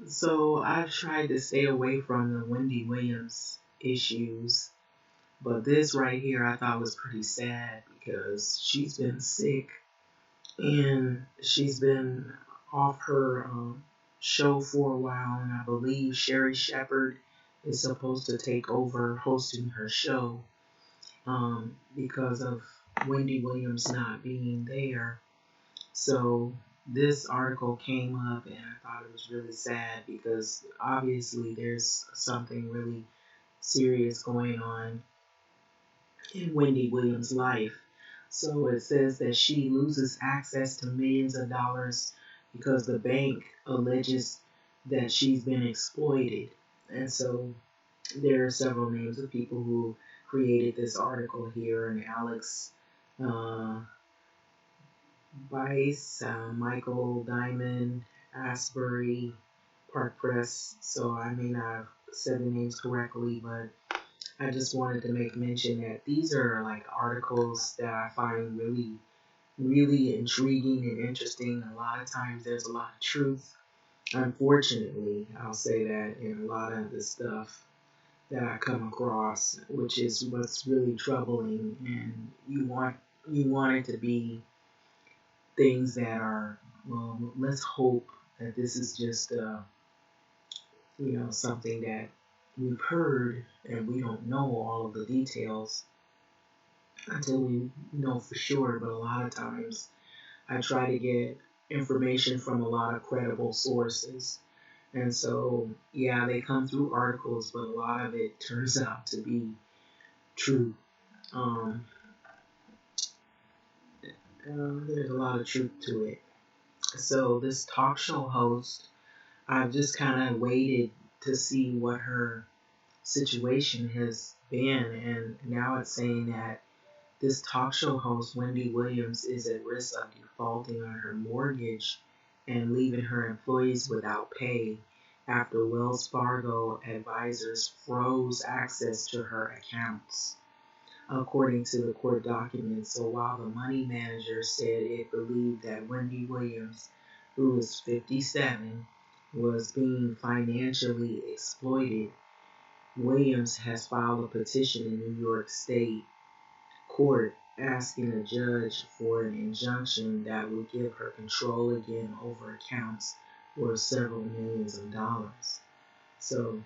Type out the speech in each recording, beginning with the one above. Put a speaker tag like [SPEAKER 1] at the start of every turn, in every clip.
[SPEAKER 1] So I've tried to stay away from the Wendy Williams issues, but this right here I thought was pretty sad because she's been sick and she's been off her show for a while, and I believe Sherry Shepherd is supposed to take over hosting her show because of Wendy Williams not being there. So this article came up, and I thought it was really sad because obviously there's something really serious going on in Wendy Williams' life. So it says that she loses access to millions of dollars because the bank alleges that she's been exploited. And so there are several names of people who created this article here, and Alex uh, Bice, Michael Diamond, Asbury, Park Press. So I may not have said the names correctly, but I just wanted to make mention that these are like articles that I find really, really intriguing and interesting. A lot of times there's a lot of truth. Unfortunately, I'll say that in a lot of the stuff that I come across, which is what's really troubling. And you want it to be things that are, well, let's hope that this is just something that we've heard and we don't know all of the details until we know for sure. But a lot of times I try to get information from a lot of credible sources. And so, yeah, they come through articles, but a lot of it turns out to be true. Um, there's a lot of truth to it. So, this talk show host, I've just kind of waited to see what her situation has been, and now it's saying that this talk show host, Wendy Williams, is at risk of defaulting on her mortgage and leaving her employees without pay after Wells Fargo advisors froze access to her accounts, according to the court documents. So while the money manager said it believed that Wendy Williams, who is 57, was being financially exploited, Williams has filed a petition in New York State court asking a judge for an injunction that would give her control again over accounts worth several millions of dollars. So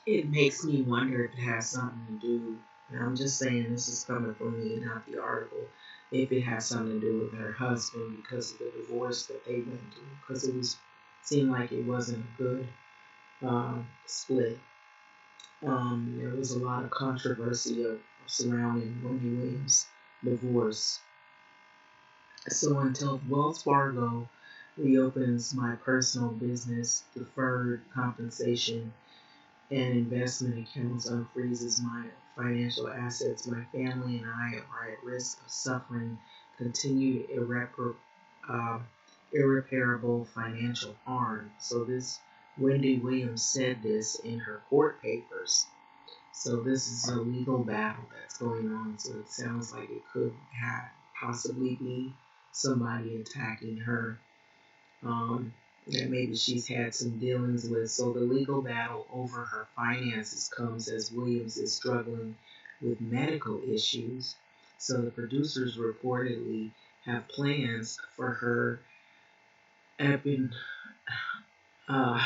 [SPEAKER 1] it makes me wonder if it has something to do, and I'm just saying this is coming from me, not the article, if it has something to do with her husband because of the divorce that they went through, because it was seemed like it wasn't a good split. There was a lot of controversy surrounding Wendy Williams' divorce. So until Wells Fargo reopens my personal business, deferred compensation, and investment accounts unfreezes my financial assets, my family and I are at risk of suffering continued uh, irreparable financial harm. So this Wendy Williams said this in her court papers. So this is a legal battle that's going on. So it sounds like it could possibly be somebody attacking her that maybe she's had some dealings with. So the legal battle over her finances comes as Williams is struggling with medical issues. So the producers reportedly have plans for her epin, uh,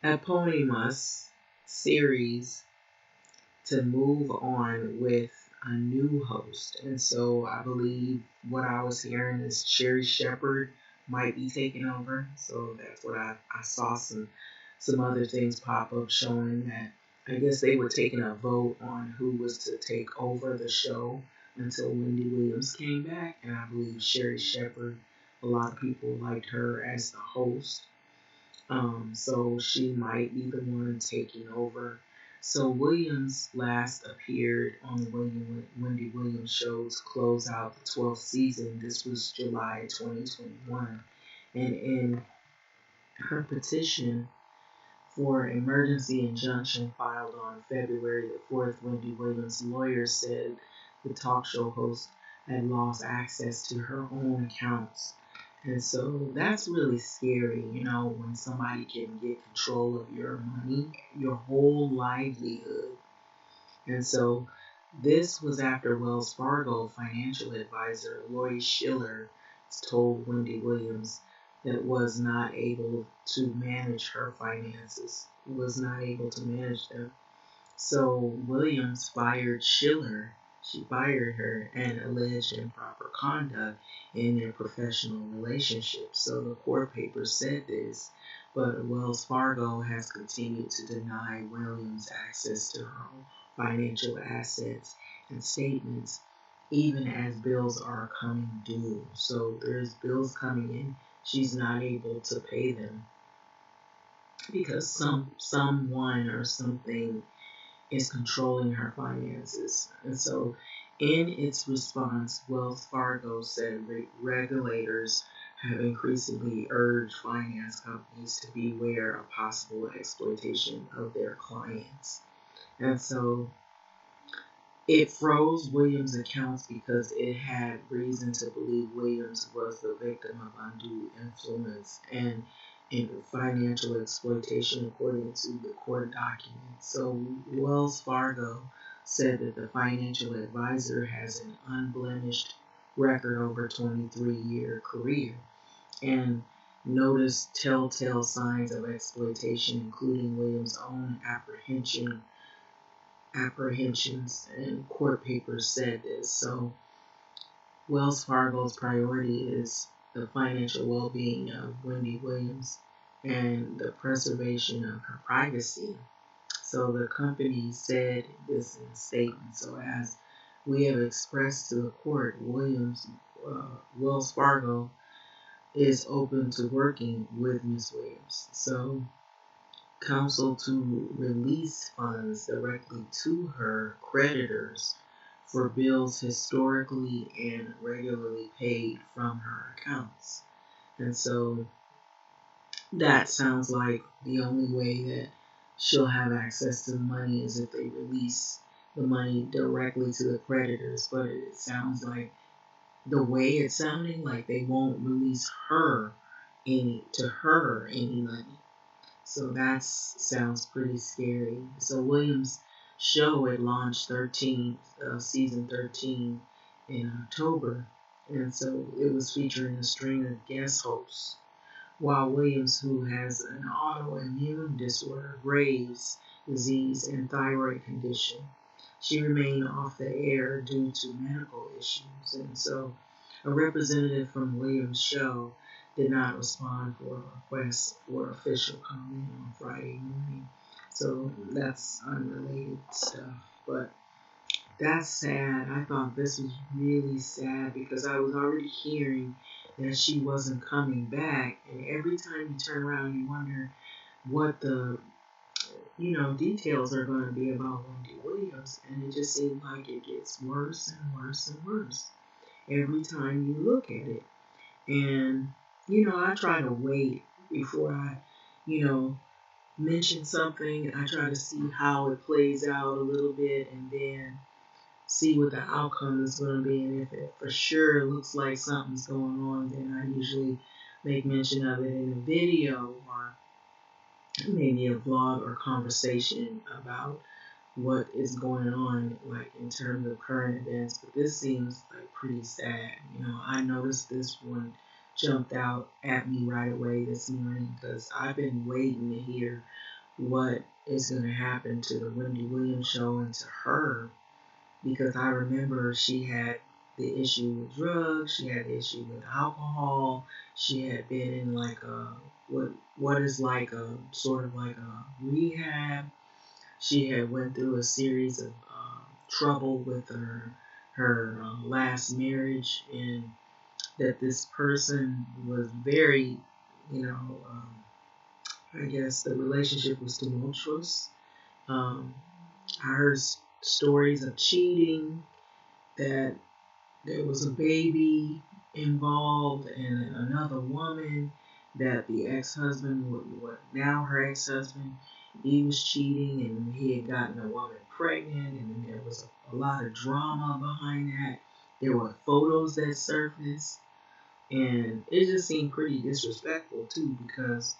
[SPEAKER 1] eponymous series to move on with a new host. And so I believe what I was hearing is Sherry Shepherd might be taking over. So that's what I saw some other things pop up showing that I guess they were taking a vote on who was to take over the show until Wendy Williams came back. And I believe Sherry Shepherd, a lot of people liked her as the host. So she might be the one taking over. So Williams last appeared on the Wendy Williams show's close out the 12th season. This was July 2021. And in her petition for emergency injunction filed on February the 4th, Wendy Williams' lawyer said the talk show host had lost access to her own accounts And so that's really scary, when somebody can get control of your money, your whole livelihood. And so this was after Wells Fargo financial advisor Lloyd Schiller told Wendy Williams that was not able to manage her finances, was not able to manage them. So Williams fired Schiller. She fired her and alleged improper conduct in their professional relationship. So the court papers said this, but Wells Fargo has continued to deny Williams access to her financial assets and statements, even as bills are coming due. So there's bills coming in. She's not able to pay them because someone or something is controlling her finances. And so, in its response, Wells Fargo said regulators have increasingly urged finance companies to beware of possible exploitation of their clients. And so, it froze Williams' accounts because it had reason to believe Williams was the victim of undue influence and in financial exploitation, according to the court documents. So Wells Fargo said that the financial advisor has an unblemished record over a 23-year career and noticed telltale signs of exploitation, including Williams' own apprehensions, and court papers said this. So Wells Fargo's priority is the financial well-being of Wendy Williams and the preservation of her privacy. So the company said this in a statement. So as we have expressed to the court, Wells Fargo is open to working with Ms. Williams. So counsel to release funds directly to her creditors for bills historically and regularly paid from her accounts. And so that sounds like the only way that she'll have access to the money is if they release the money directly to the creditors. But it sounds like the way it's sounding like they won't release any money. So that sounds pretty scary. So Williams' show it launched season 13 in October, and so it was featuring a string of guest hosts. While Williams, who has an autoimmune disorder, Graves' disease, and thyroid condition, she remained off the air due to medical issues. And so a representative from Williams' show did not respond for a request for official comment on Friday morning. So that's unrelated stuff. But that's sad. I thought this was really sad because I was already hearing that she wasn't coming back. And every time you turn around, you wonder what the details are going to be about Wendy Williams. And it just seems like it gets worse and worse and worse every time you look at it. And, I try to wait before I, mention something. I try to see how it plays out a little bit and then see what the outcome is going to be. And if it for sure looks like something's going on, then I usually make mention of it in a video or maybe a vlog or conversation about what is going on, like in terms of current events. But this seems like pretty sad. I noticed this one jumped out at me right away this morning because I've been waiting to hear what is going to happen to the Wendy Williams show and to her, because I remember she had the issue with drugs, she had the issue with alcohol, she had been in like what is like a sort of like a rehab. She had went through a series of trouble with her last marriage, and that this person was very, you know, I guess the relationship was tumultuous. Um, I heard stories of cheating, that there was a baby involved and another woman, that the ex-husband, now her ex-husband, he was cheating and he had gotten a woman pregnant, and then there was a lot of drama behind that. There were photos that surfaced And it just seemed pretty disrespectful too, because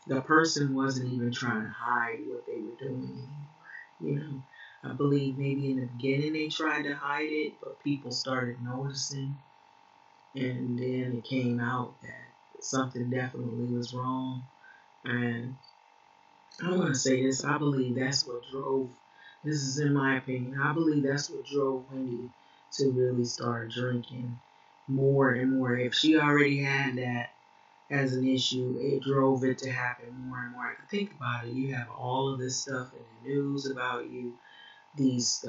[SPEAKER 1] the person wasn't even trying to hide what they were doing anymore. You know, I believe maybe in the beginning they tried to hide it, but people started noticing, and then it came out that something definitely was wrong. And I want to say this, I believe that's what drove, this is in my opinion, I believe that's what drove Wendy to really start drinking more and more. If she already had that as an issue, it drove it to happen more and more. Think about it. You have all of this stuff in the news about you, these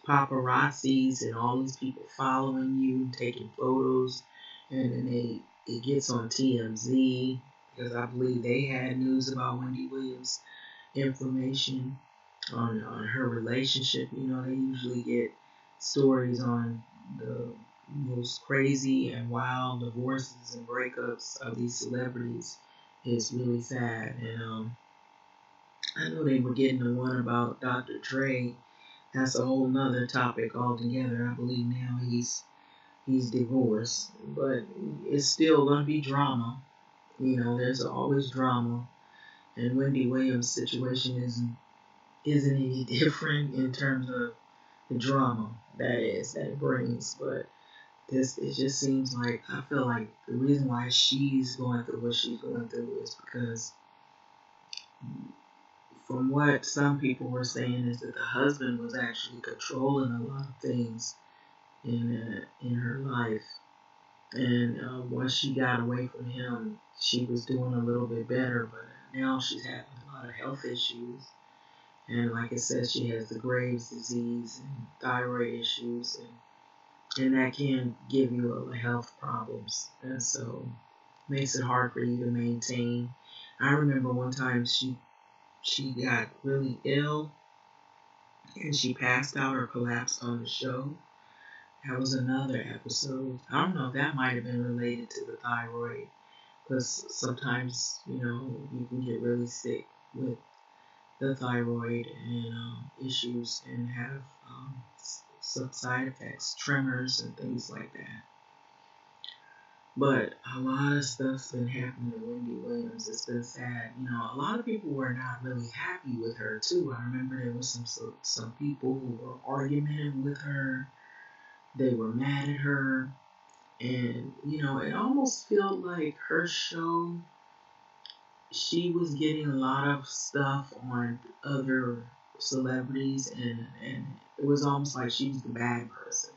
[SPEAKER 1] paparazzis and all these people following you, taking photos, and then it gets on TMZ because I believe they had news about Wendy Williams information on her relationship. You know, they usually get stories on the most crazy and wild divorces and breakups of these celebrities. It's really sad. And I know they were getting the one about Dr. Dre. That's a whole nother topic altogether. I believe now he's divorced, but it's still gonna be drama. You know, there's always drama, and Wendy Williams' situation isn't any different in terms of the drama that it brings. But this, it just seems like, I feel like the reason why she's going through what she's going through is because, from what some people were saying, is that the husband was actually controlling a lot of things in her life. And once she got away from him, she was doing a little bit better, but now she's having a lot of health issues. And like it says, she has the Graves' disease and thyroid issues, and that can give you health problems. And so makes it hard for you to maintain. I remember one time she got really ill and she passed out or collapsed on the show. That was another episode. I don't know if that might have been related to the thyroid, because sometimes, you can get really sick with the thyroid and issues and have some side effects, tremors and things like that. But a lot of stuff's been happening to Wendy Williams. It's been sad. A lot of people were not really happy with her too. I remember there was some people who were arguing with her. They were mad at her, and it almost felt like her show, she was getting a lot of stuff on other celebrities, and it was almost like she was the bad person.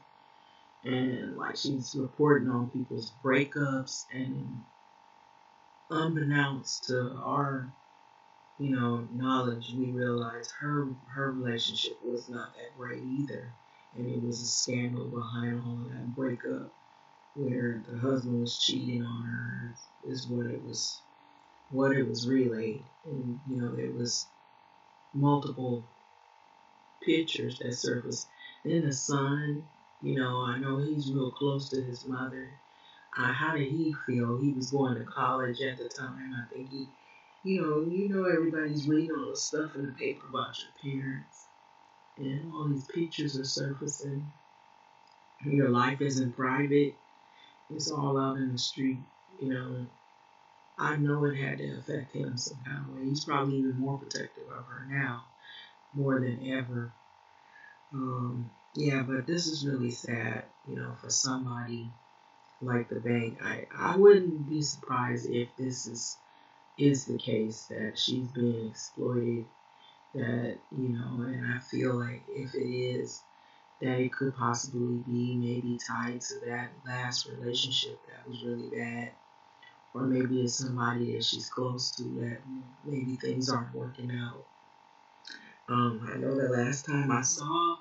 [SPEAKER 1] And like she was reporting on people's breakups, and unbeknownst to our, knowledge, we realized her relationship was not that great either. And it was a scandal behind all of that breakup where the husband was cheating on her is what it was relayed. And there was multiple pictures that surfaced. Then the son, I know he's real close to his mother. How did he feel? He was going to college at the time. I think everybody's reading all the stuff in the paper about your parents, and all these pictures are surfacing. Your life isn't private; it's all out in the street. You know, I know it had to affect him some kind of way. He's probably even more protective of her now, more than ever. Yeah, but this is really sad, for somebody like the bank. I wouldn't be surprised if this is the case, that she's being exploited, that, and I feel like if it is, that it could possibly be maybe tied to that last relationship that was really bad. Or maybe it's somebody that she's close to that maybe things aren't working out. I know the last time I saw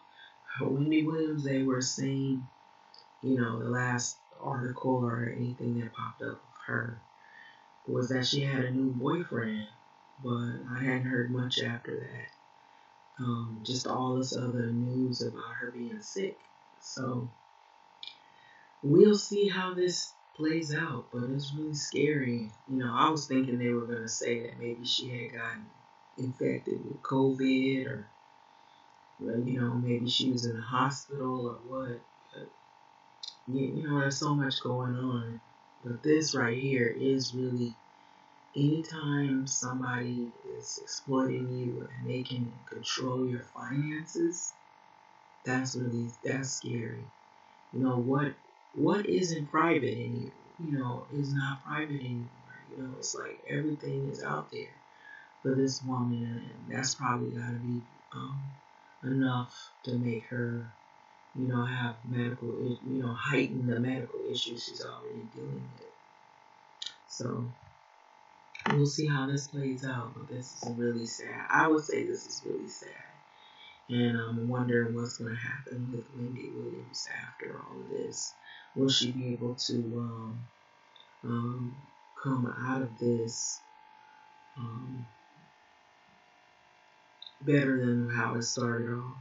[SPEAKER 1] Wendy Williams, they were saying, the last article or anything that popped up of her was that she had a new boyfriend, but I hadn't heard much after that. Just all this other news about her being sick. So we'll see how this plays out, but it's really scary. I was thinking they were going to say that maybe she had gotten infected with COVID, or, well, maybe she was in the hospital or what. But there's so much going on. But this right here is really, anytime somebody is exploiting you and they can control your finances, that's scary. What isn't private in you, is not private anymore. It's like everything is out there for this woman, and that's probably got to be um, enough to make her, have heighten the medical issues she's already dealing with. So we'll see how this plays out, but this is really sad. I would say this is really sad. And I'm wondering what's going to happen with Wendy Williams after all of this. Will she be able to um, come out of this um, better than how it started off?